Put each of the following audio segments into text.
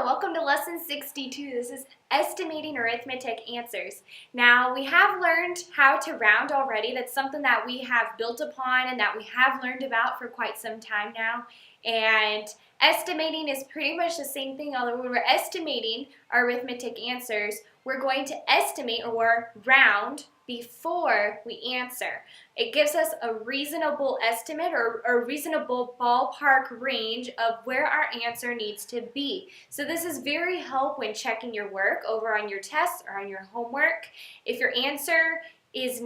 Welcome to lesson 62. This is estimating arithmetic answers. Now, we have learned how to round already. That's something that we have built upon and that we have learned about for quite some time now. And estimating is pretty much the same thing, although when we're estimating our arithmetic answers, we're going to estimate or round before we answer. It gives us a reasonable estimate or a reasonable ballpark range of where our answer needs to be. So this is very helpful when checking your work over on your tests or on your homework. If your answer is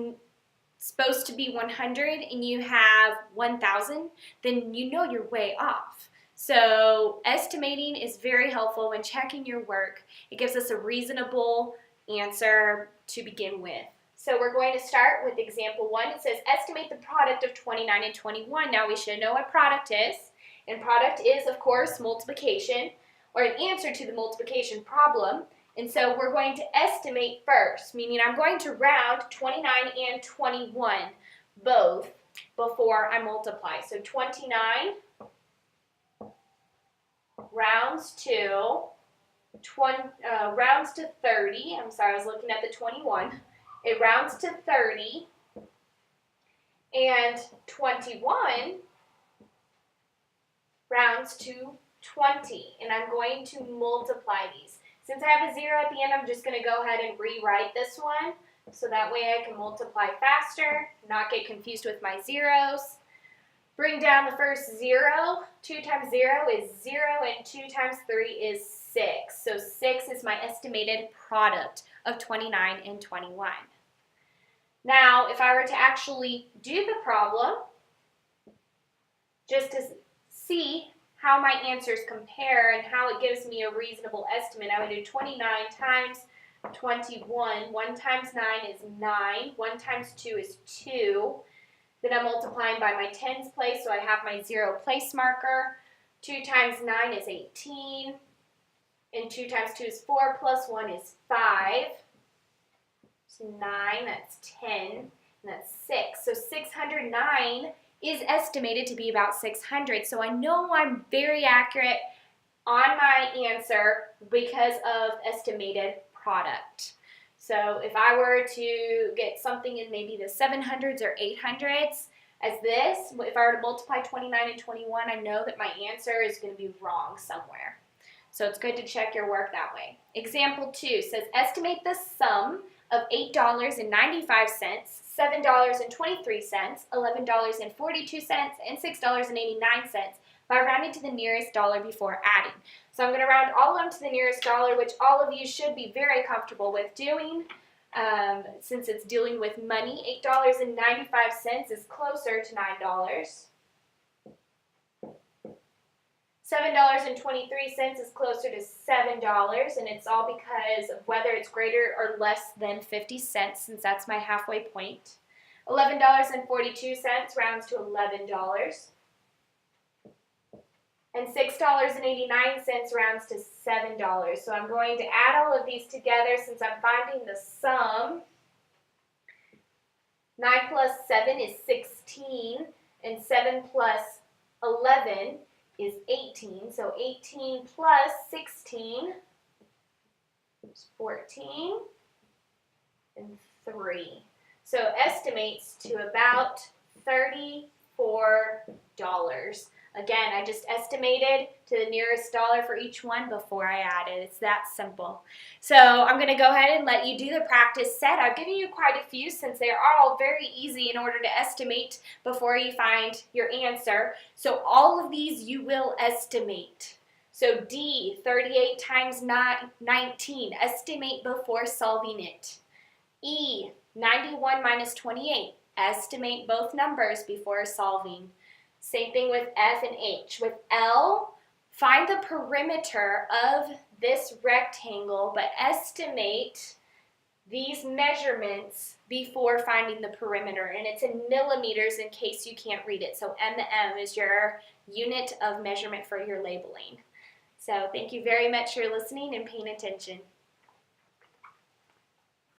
supposed to be 100 and you have 1,000, then you know you're way off. So estimating is very helpful when checking your work. It gives us a reasonable answer to begin with. So we're going to start with example 1. It says estimate the product of 29 and 21. Now we should know what product is. And product is, of course, multiplication or an answer to the multiplication problem. And so we're going to estimate first, meaning I'm going to round 29 and 21 both before I multiply. So 29 rounds to 30. I'm sorry, I was looking at the 21. It rounds to 30, and 21 rounds to 20, and I'm going to multiply these. Since I have a 0 at the end, I'm just going to go ahead and rewrite this one, so that way I can multiply faster, not get confused with my zeros. Bring down the first 0. 2 times 0 is 0, and 2 times 3 is 6. So 6 is my estimated product of 29 and 21. Now, if I were to actually do the problem, just to see how my answers compare and how it gives me a reasonable estimate, I would do 29 times 21. 1 times 9 is 9. 1 times 2 is 2. Then I'm multiplying by my tens place, so I have my 0 place marker. 2 times 9 is 18. And 2 times 2 is 4, plus 1 is 5. So 9, that's 10, and that's 6. So 609 is estimated to be about 600. So I know I'm very accurate on my answer because of estimated product. So if I were to get something in maybe the 700s or 800s as this, if I were to multiply 29 and 21, I know that my answer is going to be wrong somewhere. So it's good to check your work that way. Example 2 says estimate the sum of $8.95, $7.23, $11.42, and $6.89 by rounding to the nearest dollar before adding. So I'm going to round all of them to the nearest dollar, which all of you should be very comfortable with doing since it's dealing with money. $8.95 is closer to $9. $7.23 is closer to $7, and it's all because of whether it's greater or less than 50 cents, since that's my halfway point. $11.42 rounds to $11. And $6.89 rounds to $7. So I'm going to add all of these together since I'm finding the sum. 9 plus 7 is 16, and 7 plus 11 is 18. So 18 plus 16 is 14 and 3. So estimates to about $34. Again, I just estimated to the nearest dollar for each one before I added. It's that simple. So I'm going to go ahead and let you do the practice set. I've given you quite a few since they are all very easy in order to estimate before you find your answer. So all of these you will estimate. So D, 38 times 19, estimate before solving it. E, 91 minus 28, estimate both numbers before solving. Same thing with F and H. With L, find the perimeter of this rectangle, but estimate these measurements before finding the perimeter. And it's in millimeters in case you can't read it. So MM is your unit of measurement for your labeling. So thank you very much for listening and paying attention.